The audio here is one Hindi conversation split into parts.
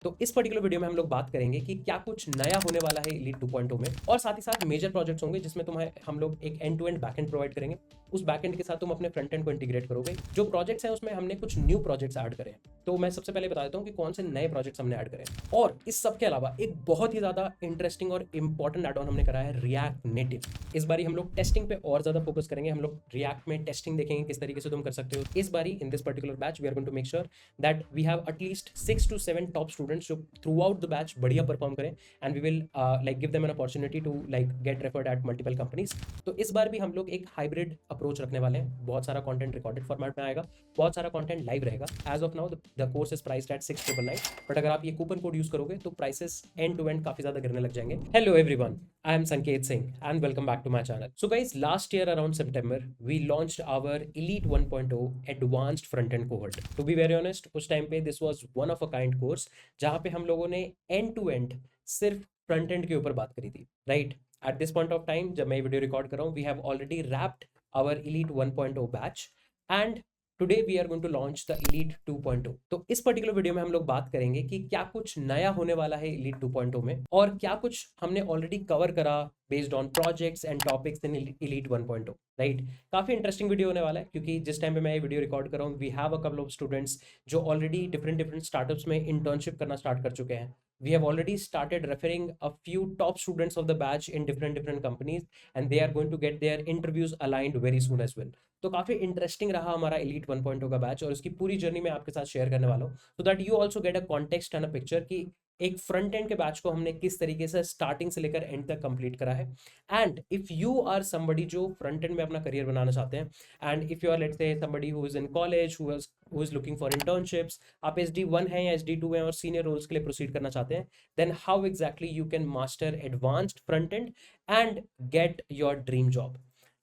तो इस पर्टिकुलर वीडियो में हम लोग बात करेंगे कि क्या कुछ नया होने वाला है Elite 2.0 में, और साथ ही साथ मेजर प्रोजेक्ट्स होंगे जिसमें तुम्हें हम लोग एक end to end backend provide करेंगे। उस बैकएंड के साथ तुम अपने फ्रंट एंड को इंटीग्रेट करोगे। जो प्रोजेक्ट्स हैं उसमें हमने कुछ न्यू प्रोजेक्ट्स ऐड करे हैं। तो मैं सबसे पहले बता देता हूँ कि कौन से नए प्रोजेक्ट्स हमने ऐड करे हैं। और इस सब के अलावा एक बहुत ही ज्यादा इंटरेस्टिंग और इंपॉर्टेंट एड ऑन हमने करा है रिएक्ट नेटिव। इस बारी हम लोग टेस्टिंग पे और ज्यादा फोकस करेंगे। हम लोग रिएक्ट में टेस्टिंग देखेंगे किस तरीके से तुम कर सकते हो। इस बारी in this particular batch we are going to make sure that we have at least 6 to 7 top students जो थ्रू आउट द बैच बढ़िया परफॉर्म करें, and we will like give them an opportunity to like get referred at multiple companies. तो इस बार भी हम लोग एक हाइब्रिड अप्रोच रखने वाले हैं। बहुत सारा कंटेंट रिकॉर्डेड फॉर्मेट में आएगा, बहुत सारा कंटेंट लाइव रहेगा। As of now the course is priced at 6,999, but अगर आप ये कूपन कोड यूज करोगे तो प्राइसेस एंड टू एंड काफी ज्यादा गिरने लग जाएंगे। Hello everyone, I am Sanket Singh and welcome back to my channel. So guys, last year around September, we launched our Elite 1.0 Advanced Front-End Cohort. To be very honest, उस टाइम पे this was one of a kind course जहाँ पे हम लोगों ने end to end सिर्फ फ्रंट एंड के ऊपर बात करी थी, right? At this point of time, जब मैं वीडियो रिकॉर्ड कर रहा हूँ, we have already wrapped our Elite 1.0 batch and today we are going to launch the Elite 2.0। तो इस पर्टिकुलर वीडियो में हम लोग बात करेंगे कि क्या कुछ नया होने वाला है Elite 2.0 में, और क्या कुछ हमने ऑलरेडी कवर करा based on projects and topics in Elite 1.0, right? काफी इंटरेस्टिंग वीडियो होने वाला है क्योंकि जिस टाइम पे मैं ये वीडियो रिकॉर्ड कर रहा हूँ, we have a couple of students जो ऑलरेडी डिफरेंट स्टार्टअप्स में इंटर्नशिप करना स्टार्ट कर चुके हैं। We have already started referring a few top students of the batch in different companies, and they are going to get their interviews aligned very soon as well. तो काफी इंटरेस्टिंग रहा हमारा Elite 1.0 का बैच, और उसकी पूरी जर्नी मैं आपके साथ शेयर करने वाला हूँ, so that you also get a context and a picture कि एक फ्रंट एंड के बैच को हमने किस तरीके से स्टार्टिंग से लेकर एंड तक कंप्लीट करा है। And if you are somebody जो फ्रंट एंड में अपना करियर बनाना चाहते हैं, and if you are let's say somebody who is in college, who is looking for internships, आप SD1 हैं या SD2 हैं और सीनियर रोल्स के लिए प्रोसीड करना चाहते हैं, then how exactly you can master advanced front end and get your dream job.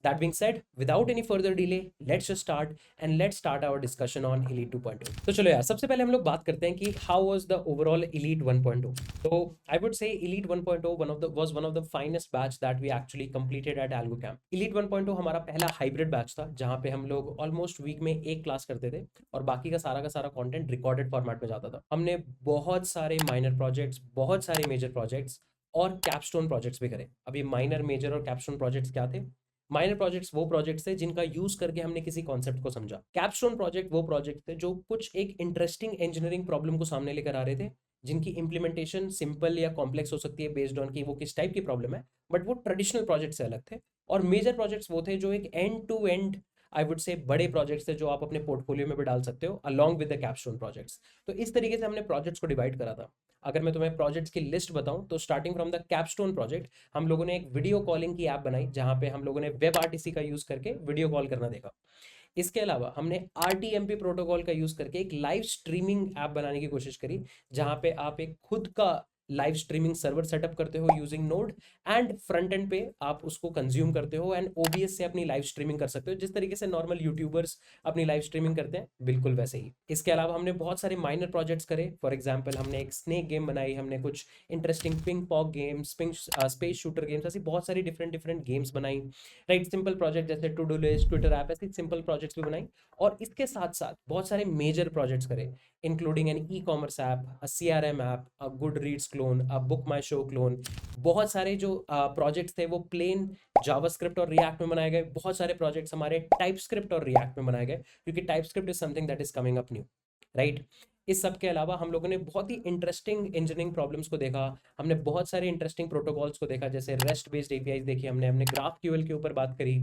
That being said, without any further delay, let's just start and let's start our discussion on Elite 2.0. तो चलो यार, सबसे पहले हम लोग बात करते हैं कि how was the overall Elite 1.0. तो I would say Elite 1.0 was one of the finest batch that we actually completed at AlgoCamp. Elite 1.0 हमारा पहला हाइब्रिड बैच था जहाँ पे हम लोग ऑलमोस्ट वीक में एक क्लास करते थे और बाकी का सारा कंटेंट रिकॉर्डेड फॉर्मेट में जाता था। हमने बहुत सारे माइनर प्रोजेक्ट्स, बहुत सारे मेजर प्रोजेक्ट्स और कैपस्टोन प्रोजेक्ट्स भी करे। अभी माइनर, मेजर और कैपस्टोन प्रोजेक्ट्स क्या थे? माइनर प्रोजेक्ट्स वो प्रोजेक्ट्स थे जिनका यूज करके हमने किसी कॉन्सेप्ट को समझा। कैपस्टोन प्रोजेक्ट वो प्रोजेक्ट थे जो कुछ एक इंटरेस्टिंग इंजीनियरिंग प्रॉब्लम को सामने लेकर आ रहे थे, जिनकी इंप्लीमेंटेशन सिंपल या कॉम्प्लेक्स हो सकती है बेस्ड ऑन कि वो किस टाइप की प्रॉब्लम है, बट वो ट्रेडिशनल प्रोजेक्ट से अलग थे। और मेजर प्रोजेक्ट्स वो थे जो एक end to end, I would say, बड़े प्रोजेक्ट्स थे जो आप अपने पोर्टफोलियो में भी डाल सकते हो along with the capstone projects. तो इस तरीके से हमने प्रोजेक्ट्स को डिवाइड करा था। अगर मैं तुम्हें प्रोजेक्ट्स की लिस्ट बताऊं तो starting from the capstone project, हम लोगों ने एक वीडियो कॉलिंग की ऐप बनाई जहां पे हम लोगों ने वेब आरटीसी का यूज करके वीडियो कॉल करना देखा। इसके अलावा हमने RTMP प्रोटोकॉल का यूज करके एक लाइव स्ट्रीमिंग ऐप बनाने की कोशिश करी जहां पे आप एक खुद का लाइव स्ट्रीमिंग सर्वर सेटअप करते हो using node, and front and पे आप उसको कंज्यूम करते हो एंड OBS से अपनी लाइव स्ट्रीमिंग कर सकते हो, जिस तरीके से नॉर्मल यूट्यूबर्स अपनी लाइव स्ट्रीमिंग करते हैं, बिल्कुल वैसे ही। इसके अलावा हमने बहुत सारे माइनर प्रोजेक्ट्स करे। फॉर एग्जाम्पल, हमने एक स्नेक गेम बनाई, हमने कुछ interesting ping pong games, space shooter games, ऐसी बहुत सारी डिफरेंट गेम्स बनाई, राइट? सिंपल प्रोजेक्ट जैसे to do list, Twitter app, ऐसी सिंपल प्रोजेक्ट्स भी बनाई। और इसके साथ साथ बहुत सारे मेजर प्रोजेक्ट्स करे, including an e-commerce app, a CRM app, a Goodreads clone, a BookMyShow clone. बहुत सारे जो प्रोजेक्ट्स थे वो प्लेन जावास्क्रिप्ट और रिएक्ट में बनाए गए। बहुत सारे प्रोजेक्ट्स हमारे टाइपस्क्रिप्ट और रिएक्ट में बनाए गए क्योंकि TypeScript is something that is coming up new, right? इस सब के अलावा हम लोगों ने बहुत ही इंटरेस्टिंग इंजीनियरिंग प्रॉब्लम्स को देखा। हमने बहुत सारे इंटरेस्टिंग प्रोटोकॉल्स को देखा, जैसे रेस्ट बेस्ड APIs देखी, हमने ग्राफ QL के ऊपर बात करी।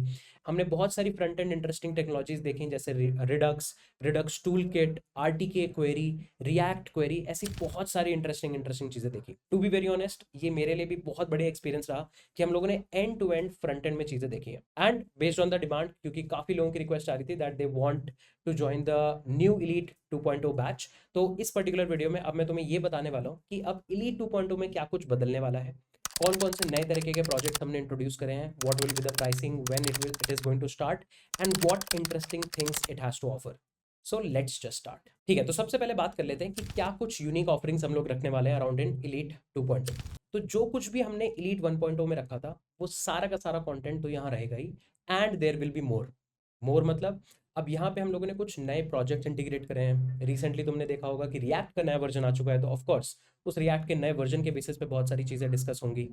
हमने बहुत सारी फ्रंट एंड इंटरेस्टिंग टेक्नोलॉजीज देखी जैसे Redux tool kit, RTK query, react query, ऐसी बहुत सारी इंटरेस्टिंग चीजें देखी। टू बी वेरी ऑनेस्ट, ये मेरे लिए भी बहुत बढ़िया एक्सपीरियंस रहा कि हम लोगों ने end to end front end में चीजें देखी हैं, and based on the demand, क्योंकि काफी लोगों की रिक्वेस्ट आ रही थी that they want to join the new Elite 2.0 batch. तो इस पर्टिकुलर वीडियो में अब मैं तुम्हें ये बताने वाला हूँ कि अब Elite 2.0 में क्या कुछ बदलने वाला है, कौन कौन से नए तरीके के प्रोजेक्ट हमने इंट्रोड्यूस करे हैं, what will be the pricing, when it is going to start, and what interesting things it has to offer. So let's just start. ठीक है, तो सबसे पहले बात कर लेते हैं कि क्या कुछ यूनिक ऑफरिंग्स हम लोग रखने वाले हैं अराउंड इन Elite 2.0। तो जो कुछ भी हमने Elite 1.0 में रखा था वो सारा का सारा कंटेंट तो यहाँ रहेगा ही, and there will be more. More मतलब अब यहाँ पे हम लोगों ने कुछ नए प्रोजेक्ट इंटीग्रेट करे हैं। रिसेंटली तुमने देखा होगा कि रिएक्ट का नया वर्जन आ चुका है, तो ऑफ कोर्स उस रिएक्ट के नए वर्जन के बेसिस पे बहुत सारी चीज़ें डिस्कस होंगी।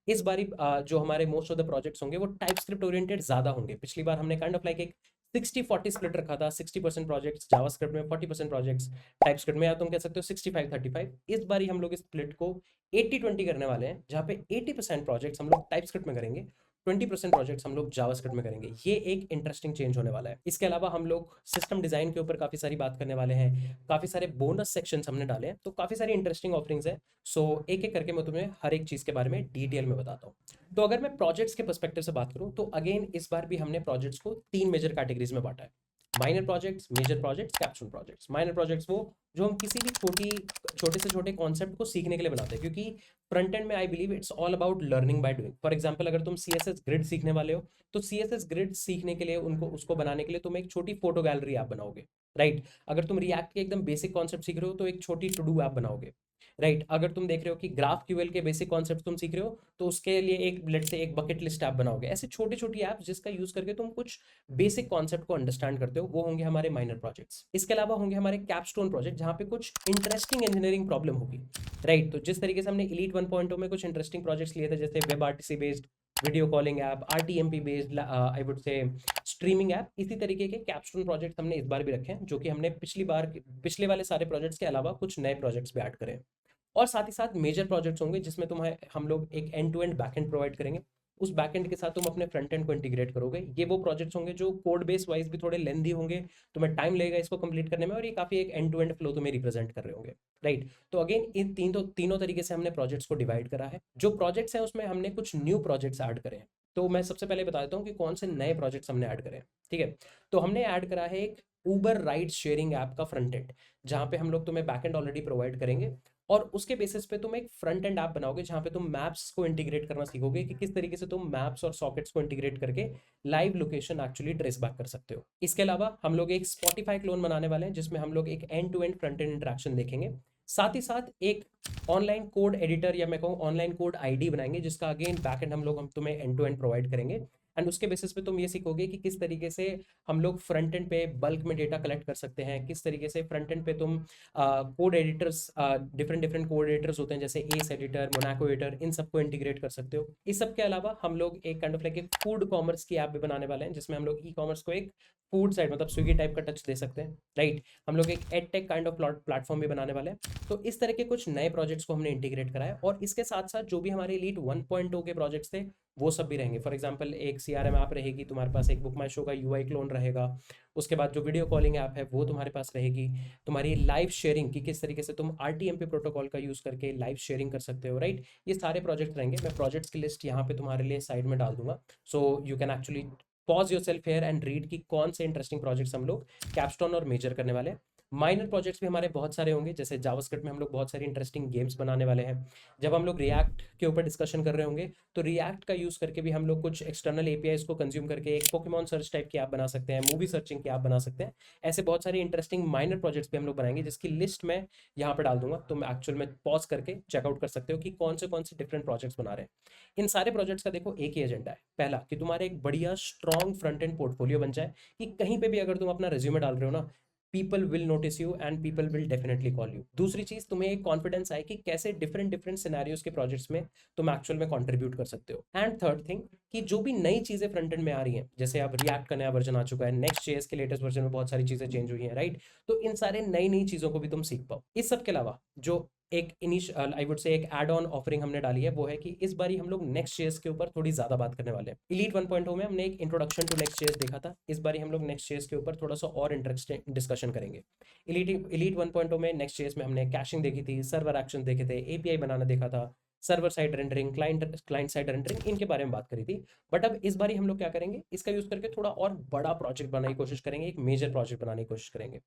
इस बारी जो हमारे मोस्ट ऑफ द प्रोजेक्ट्स होंगे वो टाइप स्क्रिप्ट ओरिएंटेड ज़्यादा होंगे। पिछली बार हमने काइंड ऑफ लाइक एक 60-40 स्प्लिट रखा था, 60% प्रोजेक्ट्स जावास्क्रिप्ट में, 40% प्रोजेक्ट्स टाइप स्क्रिप्ट में, या तुम कह सकते हो 65-35। इस बारी हम लोग इस स्प्लिट को 80-20 करने वाले हैं, जहाँ पे 80% प्रोजेक्ट्स हम लोग टाइप स्क्रिप्ट में करेंगे, 20% प्रोजेक्ट्स हम लोग जावास्क्रिप्ट में करेंगे। ये एक इंटरेस्टिंग चेंज होने वाला है। इसके अलावा हम लोग सिस्टम डिजाइन के ऊपर काफी सारी बात करने वाले हैं, काफी सारे बोनस सेक्शंस हमने डाले हैं, तो काफी सारी इंटरेस्टिंग ऑफरिंग्स है। सो एक एक करके मैं तुम्हें हर एक चीज के बारे में डिटेल में बताता हूँ। तो अगर मैं प्रोजेक्ट्स के पर्सपेक्टिव से बात करूँ, तो अगेन इस बार भी हमने प्रोजेक्ट्स को 3 मेजर कैटेगरीज में बांटा है। Minor projects, major projects, capstone projects. Minor projects वो जो हम किसी भी छोटे से छोटे कॉन्सेप्ट को सीखने के लिए बनाते हैं, क्योंकि फ्रंट एंड में I believe it's all about learning by doing. For example अगर तुम CSS ग्रिड सीखने वाले हो, तो CSS ग्रिड सीखने के लिए उनको उसको बनाने के लिए तुम एक छोटी फोटो गैलरी ऐप बनाओगे, राइट। अगर तुम रिएक्ट के एकदम बेसिक कॉन्सेप्ट सीख रहे हो, तो एक छोटी टू डू ऐप बनाओगे, राइट। अगर तुम देख रहे हो कि ग्राफ क्यूएल के बेसिक कॉन्सेप्ट तुम सीख रहे हो, तो उसके लिए एक लेट से एक बकेट लिस्ट ऐप बनाओगे। ऐसे छोटी छोटी ऐप्स जिसका यूज करके तुम कुछ बेसिक कॉन्सेप्ट को अंडरस्टैंड करते हो, वो होंगे हमारे माइनर प्रोजेक्ट्स। इसके अलावा होंगे हमारे कैपस्टोन प्रोजेक्ट, जहाँ पे कुछ इंटरेस्टिंग इंजीनियरिंग प्रॉब्लम होगी, राइट। तो जिस तरीके से हमने इलीट 1.0 में कुछ इंटरेस्टिंग प्रोजेक्ट्स लिए थे, जैसे web RTC based video calling app, RTMP based I would से स्ट्रीमिंग ऐप, इसी तरीके के कैपस्टोन प्रोजेक्ट हमने इस बार भी रखे हैं, जो कि हमने पिछले वाले सारे प्रोजेक्ट्स के अलावा कुछ नए प्रोजेक्ट्स भी ऐड करें। और साथ ही साथ मेजर प्रोजेक्ट्स होंगे, जिसमें तुम्हें हम लोग एक end to end backend provide करेंगे। उस बैकएंड के साथ तुम अपने फ्रंट एंड को इंटीग्रेट करोगे। ये वो प्रोजेक्ट्स होंगे जो कोड बेस वाइज भी थोड़े लेंदी होंगे, तुम्हें टाइम लगेगा इसको कंप्लीट करने में, और ये काफी एक एंड टू एंड फ्लो तुम्हें रिप्रेजेंट कर रहे होंगे, राइट। तो अगेन इन तीनों तरीके से हमने प्रोजेक्ट्स को डिवाइड करा है। जो प्रोजेक्ट्स हैं उसमें हमने कुछ न्यू प्रोजेक्ट्स ऐड करे हैं। तो मैं सबसे पहले बता देता हूँ कि कौन से नए प्रोजेक्ट्स हमने ऐड करे हैं, ठीक है। तो हमने ऐड करा है एक उबर राइड शेयरिंग ऐप का फ्रंट एंड, जहाँ पे हम लोग तुम्हें बैकएंड ऑलरेडी प्रोवाइड करेंगे, और उसके बेसिस पे तुम एक फ्रंट एंड ऐप बनाओगे, जहां पे तुम मैप्स को इंटीग्रेट करना सीखोगे कि किस तरीके से तुम मैप्स और सॉकेट्स को इंटीग्रेट करके live location actually trace back कर सकते हो। इसके अलावा हम लोग एक स्पॉटिफाई क्लोन बनाने वाले हैं, जिसमें हम लोग एक end to end front end interaction देखेंगे। साथ ही साथ एक ऑनलाइन कोड एडिटर, या मैं कहूँ ऑनलाइन कोड आईडी बनाएंगे, जिसका अगेन बैक एंड हम तुम्हें एंड टू एंड प्रोवाइड करेंगे। एंड उसके बेसिस पे तुम ये सीखोगे कि किस तरीके से हम लोग फ्रंट एंड पे बल्क में डेटा कलेक्ट कर सकते हैं, किस तरीके से फ्रंट एंड पे तुम code editors, different different code editors होते हैं, जैसे एस एडिटर, मोनाको एडिटर, इन सबको इंटीग्रेट कर सकते हो। इस सब के अलावा हम लोग एक काइंड ऑफ लाइक एक फूड कॉमर्स की ऐप भी बनाने वाले हैं, जिसमें हम लोग ई कॉमर्स को एक फूड साइड मतलब स्विगी टाइप का टच दे सकते हैं, राइट। हम लोग एक ed tech kind of platform भी बनाने वाले हैं। तो इस तरह के कुछ नए प्रोजेक्ट्स को हमने इंटीग्रेट कराया, और इसके साथ साथ जो भी हमारे एलीट 1.0 के प्रोजेक्ट्स थे, वो सब भी रहेंगे। फॉर एग्जांपल एक CRM ऐप रहेगी, तुम्हारे पास एक बुक माई शो का UI क्लोन रहेगा। उसके बाद जो वीडियो कॉलिंग ऐप है वो तुम्हारे पास रहेगी। तुम्हारी लाइव शेयरिंग की किस तरीके से तुम RTMP प्रोटोकॉल का यूज करके लाइव शेयरिंग कर सकते हो, राइट। ये सारे प्रोजेक्ट रहेंगे। मैं प्रोजेक्ट्स की लिस्ट यहाँ पे तुम्हारे लिए साइड में डाल दूंगा, so you can actually pause yourself here and read कि कौन से इंटरेस्टिंग प्रोजेक्ट्स हम लोग कैप्स्टोन और मेजर करने वाले हैं। माइनर प्रोजेक्ट्स भी हमारे बहुत सारे होंगे, जैसे जावास्क्रिप्ट में हम लोग बहुत सारी इंटरेस्टिंग गेम्स बनाने वाले हैं। जब हम लोग रिएक्ट के ऊपर डिस्कशन कर रहे होंगे, तो रिएक्ट का यूज करके भी हम लोग कुछ एक्सटर्नल APIs को कंज्यूम करके एक पोकेमॉन सर्च टाइप की ऐप बना सकते हैं, मूवी सर्चिंग की ऐप बना सकते हैं। ऐसे बहुत सारी इंटरेस्टिंग माइनर प्रोजेक्ट्स भी हम लोग बनाएंगे, जिसकी लिस्ट मैं यहाँ पर डाल दूंगा। तुम एक्चुअल में पॉज करके चेकआउट कर सकते हो कि कौन से डिफरेंट प्रोजेक्ट्स बना रहे हैं। इन सारे प्रोजेक्ट्स का देखो एक ही एजेंडा है। पहला, कि तुम्हारे एक बढ़िया स्ट्रॉन्ग फ्रंट एंड पोर्टफोलियो बन जाए, कि कहीं पे भी अगर तुम अपना रिज्यूमे डाल रहे हो ना, people will notice you and people will definitely call you. दूसरी चीज, तुम्हें एक कॉन्फिडेंस आए कि कैसे डिफरेंट डिफरेंट सिनेरियोस के प्रोजेक्ट्स में तुम एक्चुअल में कंट्रीब्यूट कर सकते हो। एंड थर्ड थिंग, कि जो भी नई चीजें फ्रंट एंड में आ रही हैं, जैसे अब रिएक्ट का नया वर्जन आ चुका है, Next.js के लेटेस्ट वर्जन में बहुत सारी चीजें चेंज हुई हैं, राइट। तो इन सारे नई नई चीजों को भी तुम सीख पाओ। इस सब के अलावा जो एक आई वुड से एक एड ऑन ऑफरिंग हमने डाली है, वो है कि इस बारी हम लोग Next.js के ऊपर थोड़ी ज्यादा बात करने वाले हैं। इलीट 1.0 में हमने एक इंट्रोडक्शन टू Next.js देखा था, इस बारी हम लोग Next.js के ऊपर थोड़ा सा और इंटरेस्टिंग डिस्कशन करेंगे। इलीट 1.0 में Next.js में हमने कैशिंग देखी थी, सर्वर एक्शन देखे थे, API बनाना देखा था, server side rendering, client side rendering, इनके बारे में बात करी थी। बट अब इस बारी हम लोग क्या करेंगे, इसका यूज करके थोड़ा और बड़ा प्रोजेक्ट बनाने की कोशिश करेंगे, एक मेजर प्रोजेक्ट बनाने की कोशिश करेंगे।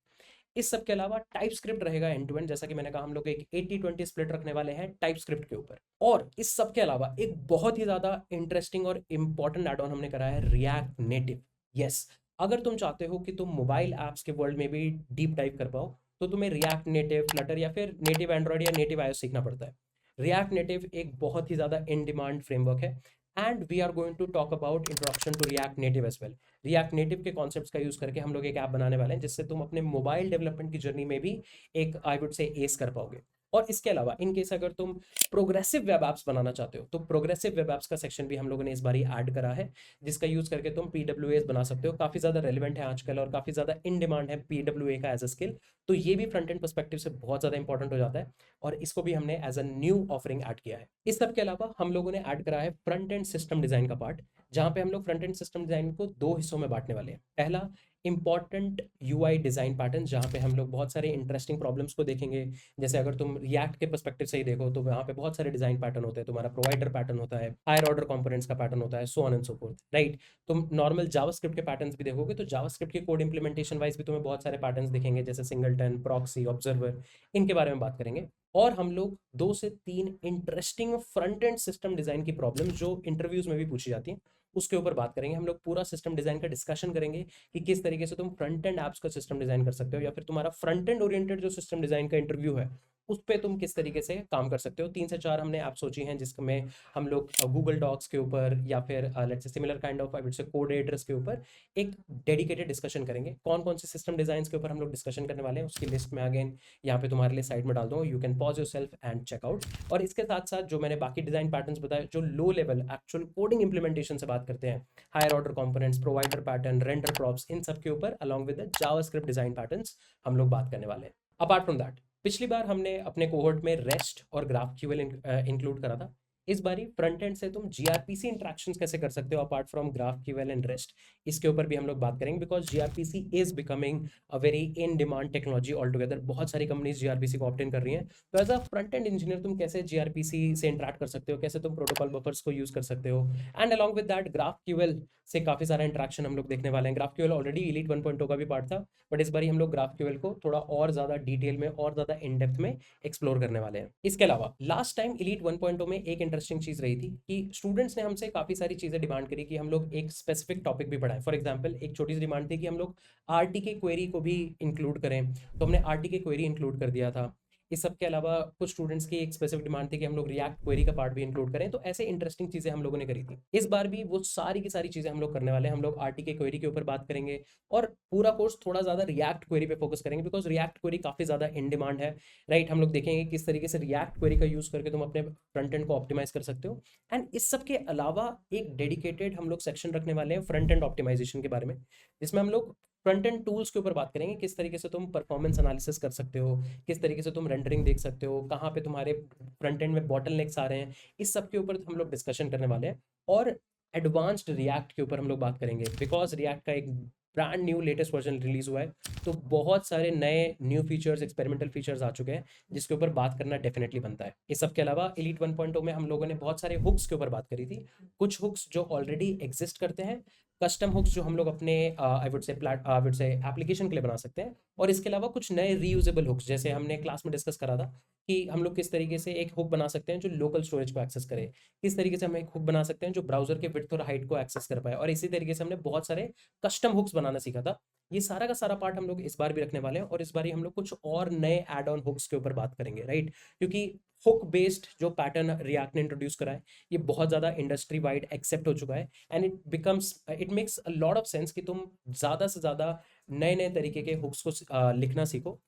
इस सब के अलावा टाइप स्क्रिप्ट रहेगा एंड टू एंड, जैसा कि मैंने कहा हम लोग एक 80-20 स्प्लिट रखने वाले हैं टाइप स्क्रिप्ट के ऊपर। और इस सब के अलावा एक बहुत ही ज्यादा इंटरेस्टिंग और इंपॉर्टेंट एड ऑन हमने करा है, रिएक्ट नेटिव। यस, अगर तुम चाहते हो कि तुम मोबाइल एप्स के वर्ल्ड में भी डीप डाइव कर पाओ, तो तुम्हें रिएक्ट नेटिव, फ्लटर या फिर नेटिव एंड्रॉइड या नेटिव iOS सीखना पड़ता है। रिएक्ट नेटिव एक बहुत ही ज़्यादा इन डिमांड फ्रेमवर्क है। And we are going to talk about introduction to React Native as well. React Native के कॉन्सेप्ट्स का यूज करके हम लोग एक ऐप बनाने वाले हैं जिससे तुम अपने मोबाइल डेवलपमेंट की जर्नी में भी एक आई वुड से एस कर पाओगे। और इसके अलावा इन केस अगर तुम प्रोग्रेसिव वेब एप्स बनाना चाहते हो तो प्रोग्रेसिव वेब एप्स का सेक्शन भी हम लोगों ने इस बार ऐड करा है, जिसका यूज करके तुम पीडब्ल्यूएस बना सकते हो। काफी ज्यादा रेलिवेंट है आजकल और काफी ज्यादा इन डिमांड है पीडब्ल्यूए का एज अ स्किल। तो ये भी फ्रंट एंड पर्सपेक्टिव से बहुत ज्यादा इंपॉर्टेंट हो जाता है और इसको भी हमने as a new offering add किया है। इस सब के अलावा हम लोगों ने ऐड करा है फ्रंट एंड सिस्टम डिजाइन का पार्ट, जहां पे हम लोग फ्रंट एंड सिस्टम डिजाइन को दो हिस्सों में बांटने वाले हैं। पहला इंपॉर्टेंट यूआई डिजाइन पैटर्न, जहां पे हम लोग बहुत सारे इंटरेस्टिंग प्रॉब्लम्स को देखेंगे। जैसे अगर तुम रिएक्ट के पर्सपेक्टिव से ही देखो तो वहाँ पे बहुत सारे डिजाइन पैटर्न होते हैं। तुम्हारा प्रोवाइडर पैटर्न होता है, हायर ऑर्डर कंपोनेंट्स का पैटर्न होता है, so on and so fourth, right. तुम नॉर्मल जावास्क्रिप्ट के पैटर्न्स भी देखोगे तो जावास्क्रिप्ट के कोड इंप्लीमेंटेशन वाइज भी तुम्हें बहुत सारे पैटर्न्स दिखेंगे, जैसे सिंगलटन, प्रॉक्सी, ऑब्जर्वर, इनके बारे में बात करेंगे। और हम लोग 2 से 3 interesting front end system design की प्रॉब्लम जो इंटरव्यूज में भी पूछी जाती है उसके ऊपर बात करेंगे। हम लोग पूरा सिस्टम डिजाइन का डिस्कशन करेंगे कि किस तरीके से तुम फ्रंट एंड एप्स का सिस्टम डिजाइन कर सकते हो, या फिर तुम्हारा फ्रंट एंड ओरिएंटेड जो सिस्टम डिजाइन का इंटरव्यू है उस पे तुम किस तरीके से काम कर सकते हो। 3 से 4 हमने ऐप सोची हैं जिसमें हम लोग गूगल डॉक्स के ऊपर या फिर let's say similar kind of I would से कोड एडिटर्स के ऊपर एक डेडिकेटेड डिस्कशन करेंगे। कौन कौन से सिस्टम डिजाइन के ऊपर हम लोग डिस्कशन करने वाले हैं उसकी लिस्ट में अगेन यहाँ पे तुम्हारे लिए साइड में डाल दूँ, you can pause yourself and check out. और इसके साथ साथ जो मैंने बाकी डिजाइन पैटर्न्स बताए जो low level actual coding implementation से बात करते हैं, higher order components, provider pattern, render props, इन सब के ऊपर along with the JavaScript design patterns हम लोग बात करने वाले हैं। अपार्ट फ्रॉम दैट पिछली बार हमने अपने कोहोर्ट में रेस्ट और ग्राफक्यूएल इंक्लूड करा था। इस बारी फ्रंट एंड से तुम जीआरपीसी इंटरेक्शंस कैसे कर सकते हो apart from GraphQL and REST, इसके ऊपर भी हम लोग बात करेंगे। Because gRPC is becoming a very in demand technology all together. बहुत सारी कंपनीज जीआरपीसी को ऑप्ट इन कर रही हैं। तो as a front end engineer तुम कैसे जीआरपीसी से इंटरेक्ट कर सकते हो, कैसे तुम प्रोटोकॉल बफर्स को यूज कर सकते हो, and along with that GraphQL से काफी सारा इंटरेक्शन हम लोग देखने वाले हैं। ग्राफक्यूएल ऑलरेडी इलीट 1.0 का भी पार्ट था, बट इस बार हम लोग ग्राफक्यूएल को थोड़ा और ज्यादा डिटेल में और ज्यादा इन डेप्थ में एक्सप्लोर करने वाले हैं। इसके अलावा लास्ट टाइम इलीट 1.0 में एक इंटरेस्टिंग चीज रही थी कि स्टूडेंट्स ने हमसे काफी सारी चीजें डिमांड करी कि हम लोग एक स्पेसिफिक टॉपिक भी पढ़ाएं। फॉर एग्जांपल एक छोटी सी डिमांड थी कि हम लोग आरटीके क्वेरी को भी इंक्लूड करें, तो हमने आरटीके क्वेरी इंक्लूड कर दिया था। इस सब के अलावा कुछ स्टूडेंट्स की एक स्पेसिफिक डिमांड थी कि हम लोग रिएक्ट क्वेरी का पार्ट भी इंक्लूड करें। तो ऐसे इंटरेस्टिंग चीजें हम लोगों ने करी थी। इस बार भी वो सारी की सारी चीजें हम लोग करने वाले हैं। हम लोग आरटीके क्वेरी के ऊपर बात करेंगे और पूरा कोर्स थोड़ा ज्यादा रिएक्ट क्वेरी पे फोकस करेंगे, बिकॉज रिएक्ट क्वेरी काफी ज्यादा इन डिमांड है, राइट। हम लोग देखेंगे किस तरीके से रिएक्ट क्वेरी का यूज करके तुम अपने फ्रंट एंड को ऑप्टिमाइज कर सकते हो। एंड इस सब के अलावा एक डेडिकेटेड हम लोग सेक्शन रखने वाले हैं फ्रंट एंड ऑप्टिमाइजेशन के बारे में, जिसमें हम लोग फ्रंट एंड टूल्स के ऊपर बात करेंगे। किस तरीके से तुम परफॉर्मेंस एनालिसिस कर सकते हो, किस तरीके से तुम रेंडरिंग देख सकते हो, कहाँ पे तुम्हारे फ्रंट एंड में बॉटलनेक्स आ रहे हैं, इस सब के ऊपर हम लोग डिस्कशन करने वाले हैं। और एडवांस्ड रिएक्ट के ऊपर हम लोग बात करेंगे, बिकॉज रिएक्ट का एक brand new latest version release हुआ है, तो बहुत सारे नए न्यू फीचर्स, एक्सपेरिमेंटल फीचर्स आ चुके हैं जिसके ऊपर बात करना डेफिनेटली बनता है। इस सब के अलावा इलीट 1.0 में हम लोगों ने बहुत सारे हुक्स के ऊपर बात करी थी। कुछ हुक्स जो ऑलरेडी एग्जिस्ट करते हैं, कस्टम हुक्स जो हम लोग अपने आई वुड से एप्लीकेशन के लिए बना सकते हैं, और इसके अलावा कुछ नए रीयूजेबल हुक्स, जैसे हमने क्लास में डिस्कस करा था कि हम लोग किस तरीके से एक हुक बना सकते हैं जो लोकल स्टोरेज को एक्सेस करे, किस तरीके से हम एक हुक बना सकते हैं जो ब्राउजर के विड्थ और हाइट को एक्सेस कर पाए, और इसी तरीके से हमने बहुत सारे कस्टम हुक्स बनाना सीखा था। ये सारा का सारा पार्ट हम लोग इस बार भी रखने वाले हैं, और इस बार हम लोग कुछ और नए एड ऑन हुक्स के ऊपर बात करेंगे, राइट। क्योंकि हुक बेस्ड जो पैटर्न रिएक्ट ने इंट्रोड्यूस करा है ये बहुत ज़्यादा इंडस्ट्री वाइड एक्सेप्ट हो चुका है, and it makes a lot of sense कि तुम ज़्यादा से ज़्यादा नए नए तरीके के हुक्स को लिखना सीखो।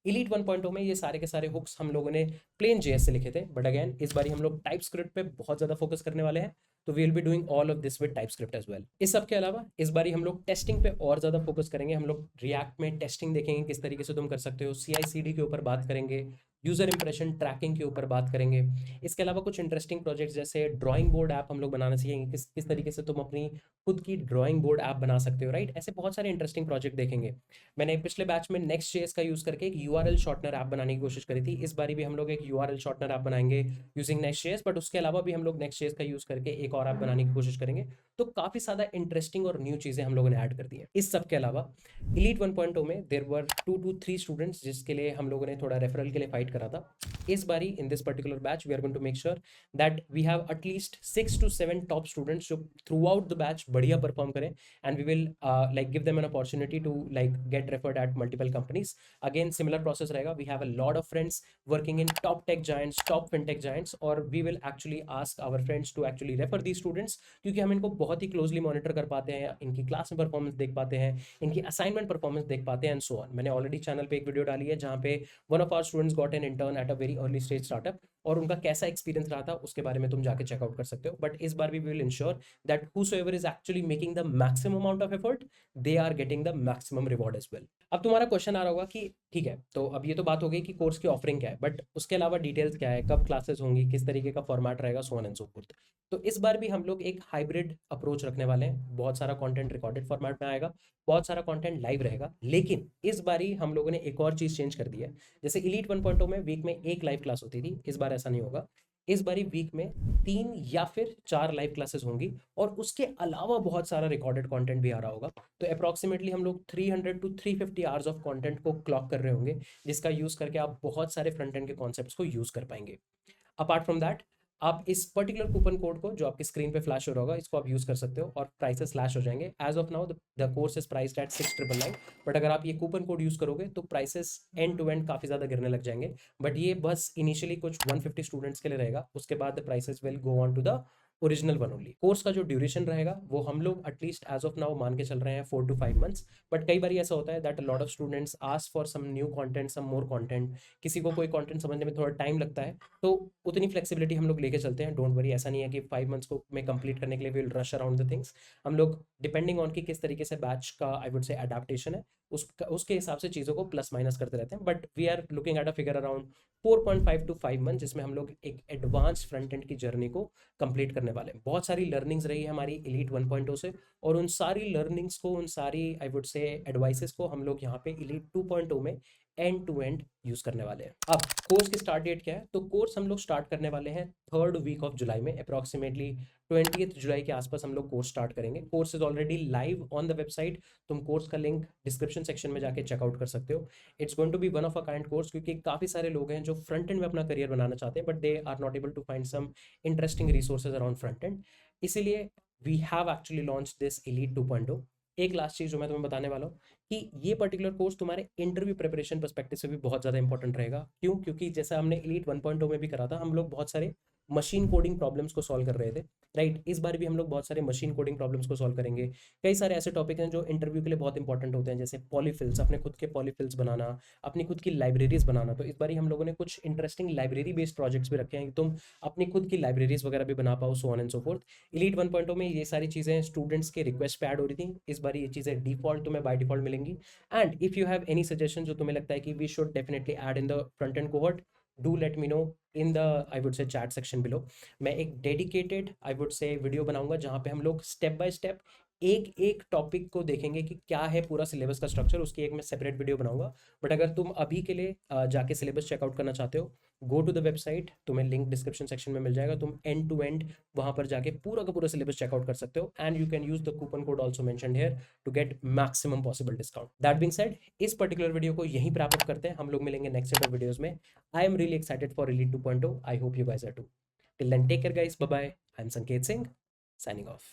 इलीट 1.0 में ये सारे के सारे हुक्स हम लोगों ने प्लेन जेएस से लिखे थे, बट अगेन इस बार हम लोग टाइप स्क्रिप्ट पे बहुत ज़्यादा फोकस करने वाले हैं, तो we will be doing all of this with TypeScript as well. इस सब के अलावा इस बार हम लोग टेस्टिंग पे और ज़्यादा फोकस करेंगे। हम लोग रिएक्ट में टेस्टिंग देखेंगे किस तरीके से तुम कर सकते हो, CI/CD के ऊपर बात करेंगे, यूजर इंप्रेशन ट्रैकिंग के ऊपर बात करेंगे। इसके अलावा कुछ इंटरेस्टिंग प्रोजेक्ट्स जैसे ड्राइंग बोर्ड ऐप हम लोग बनाना सीखेंगे, किस किस तरीके से तुम अपनी खुद की ड्राइंग बोर्ड ऐप बना सकते हो, राइट। ऐसे बहुत सारे इंटरेस्टिंग प्रोजेक्ट देखेंगे। मैंने पिछले बैच में Next.js का यूज करके एक URL शॉर्टनर ऐप बनाने की कोशिश करी थी। इस बारी भी हम लोग एक URL शॉर्टनर ऐप बनाएंगे यूजिंग Next.js, बट उसके अलावा भी हम लोग Next.js का यूज करके एक और ऐप बनाने की कोशिश करेंगे। तो काफी ज्यादा इंटरेस्टिंग और न्यू चीजें हम लोगों ने ऐड कर दी हैं। इस सब के अलावा इलीट 1.0 में देयर वर 2 to 3 स्टूडेंट्स जिसके लिए हम लोगों ने थोड़ा रेफरल के लिए फाइट करा था। इस बारी in this particular batch we are going to make sure that we have at least 6 to 7 top students जो थ्रू आउट द बैच बढ़िया परफॉर्म करें, and we will like give them an opportunity to like get referred at multiple companies. Again similar process रहेगा, we have a lot of friends working in top tech giants, top fintech giants, और we will actually ask our friends to actually refer the students, क्योंकि हम इनको बहुत ही क्लोजली मॉनिटर कर पाते हैं, इनकी क्लास में परफॉर्मेंस देख पाते हैं, इनकी असाइनमेंट परफॉर्मेंस देख पाते हैं एंड सो ऑन। मैंने ऑलरेडी चैनल पे एक वीडियो डाली है जहाँ पे one of our students got an intern at a very early stage startup, और उनका कैसा एक्सपीरियंस रहा था उसके बारे में तुम जाके चेकआउट कर सकते हो। बट इस बार भी we will ensure that whosoever is actually making the maximum amount of effort, they are getting the maximum reward as well. अब तुम्हारा क्वेश्चन आ रहा होगा कि ठीक है, तो अब ये तो बात हो गई कि कोर्स की ऑफरिंग क्या है, बट उसके अलावा डिटेल्स क्या है, कब क्लासेस होंगी, किस तरीके का फॉर्मेट रहेगा, so on and so fourth. तो इस बार भी हम लोग एक हाइब्रिड अप्रोच रखने वाले हैं। बहुत सारा कंटेंट रिकॉर्डेड फॉर्मेट में आएगा, बहुत सारा कंटेंट लाइव रहेगा, लेकिन इस बारी हम लोगों ने एक और चीज चेंज कर दी है। जैसे इलीट 1.0 में वीक में एक लाइव क्लास होती थी, इस बार ऐसा नहीं होगा। इस बारी वीक में 3 या फिर 4 लाइव क्लासेस होंगी, और उसके अलावा बहुत सारा रिकॉर्डेड कंटेंट भी आ रहा होगा। तो अप्रॉक्सीमेटली हम लोग 300 to 350 आवर्स ऑफ कंटेंट को क्लॉक कर रहे होंगे, जिसका यूज करके आप बहुत सारे फ्रंट एंड के कॉन्सेप्ट्स को यूज कर पाएंगे। अपार्ट फ्रॉम दैट, आप इस पर्टिकुलर कूपन कोड को जो आपकी स्क्रीन पे फ्लैश हो रहा होगा, इसको आप यूज कर सकते हो और प्राइसेस स्लैश हो जाएंगे। As of now the course is priced at 6,999, but अगर आप ये कूपन कोड यूज करोगे तो प्राइसेस एंड टू एंड काफी ज्यादा गिरने लग जाएंगे। बट ये बस इनिशियली कुछ 150 स्टूडेंट्स के लिए रहेगा, उसके बाद the prices will go on to the original one only. Course का जो ड्यूरेशन रहेगा वो हम लोग एटलीस्ट एज ऑफ नाउ मान के चल रहे हैं 4 to 5 मंथ्स। बट कई बार ऐसा होता है that lot of students ask for some new content, some more content, किसी को कोई कंटेंट समझने में थोड़ा टाइम लगता है, तो उतनी फ्लेक्सिबिलिटी हम लोग लेके चलते हैं। डोंट वरी, ऐसा नहीं है कि 5 मंथ्स को में कंप्लीट करने के लिए will rush around the things. हम लोग डिपेंडिंग ऑन कि किस तरीके से बैच का आई वुड से अडेप्टेशन है, उसके हिसाब से चीज़ों को प्लस माइनस करते रहते हैं। But we are looking at a figure around 4.5 to 5 month, जिसमें हम लोग एक एडवांस फ्रंट एंड की जर्नी को कंप्लीट करने वाले हैं। बहुत सारी लर्निंग्स रही है हमारी इलीट 1.0 से, और उन सारी लर्निंग्स को, उन सारी आई वुड से एडवाइसेस को हम लोग यहाँ पे इलीट 2.0 में एंड टू एंड यूज करने वाले हैं। अब कोर्स की स्टार्ट डेट क्या है? तो कोर्स हम लोग स्टार्ट करने वाले हैं 3rd वीक ऑफ जुलाई में, अप्रॉक्सीमेटली 20th जुलाई के आसपास हम लोग कोर्स स्टार्ट करेंगे। Course is already live on the website, तुम कोर्स का लिंक डिस्क्रिप्शन सेक्शन में जाके चेकआउट कर सकते हो। It's going to be one of a kind course, क्योंकि काफी सारे लोग हैं जो फ्रंट एंड में अपना करियर बनाना चाहते हैं, but they are not able to find some interesting resources around front end. इसीलिए we have actually launch this elite 2.0। एक लास्ट चीज जो मैं तुम्हें बताने वाला हूँ कि ये पर्टिकुलर कोर्स तुम्हारे इंटरव्यू प्रिपरेशन पर्सपेक्टिव से भी बहुत ज़्यादा इंपॉर्टेंट रहेगा। क्यों? क्योंकि जैसा हमने इलीट 1.0 में भी करा था, हम लोग बहुत सारे मशीन कोडिंग प्रॉब्लम्स को सॉल्व कर रहे थे, राइट? इस बार भी हम लोग बहुत सारे मशीन कोडिंग प्रॉब्लम्स को सॉल्व करेंगे। कई सारे ऐसे टॉपिक हैं जो इंटरव्यू के लिए बहुत इंपॉर्टेंट होते हैं, जैसे पॉलीफिल्स, अपने खुद के पॉलीफिल्स बनाना, अपनी खुद की लाइब्रेरीज बनाना। तो इस बार हम लोगों ने कुछ इंटरेस्टिंग लाइब्रेरी बेस्ड प्रोजेक्ट्स भी रखे हैं कि तुम अपनी खुद की लाइब्रेरीज वगैरह भी बना पाओ, so on and so fourth. Elite 1.0 में ये सारी चीज़ें स्टूडेंट्स के रिक्वेस्ट पे ऐड हो रही थी, इस बार ये चीज़ें डिफॉल्ट तुम्हें बाय डिफॉल्ट मिलेंगी। And if you have any suggestion जो तुम्हें लगता है कि we should definitely add in the front end cohort, do let me know in the I would say chat section below. मैं एक dedicated I would say video बनाऊंगा जहाँ पे हम लोग स्टेप बाय स्टेप एक एक टॉपिक को देखेंगे कि क्या है पूरा सिलेबस का स्ट्रक्चर, उसकी एक मैं सेपरेट वीडियो बनाऊंगा। बट अगर तुम अभी के लिए जाके सिलेबस चेकआउट करना चाहते हो, गो टू द वेबसाइट, तुम्हें लिंक डिस्क्रिप्शन सेक्शन में मिल जाएगा, तुम एंड टू एंड वहां पर जाके पूरा का पूरा सिलेबस चेकआउट कर सकते हो। And you can use the coupon code also mentioned here to get maximum possible discount. That being said, इस पर्टिकुलर वीडियो को यहीं पर अप करते हैं, हम लोग मिलेंगे नेक्स्ट सेट ऑफ वीडियोस में। I am really excited for elite 2.0, I hope you guys are too. Till then, take care, guys. Bye bye. I'm Sanket Singh, signing off.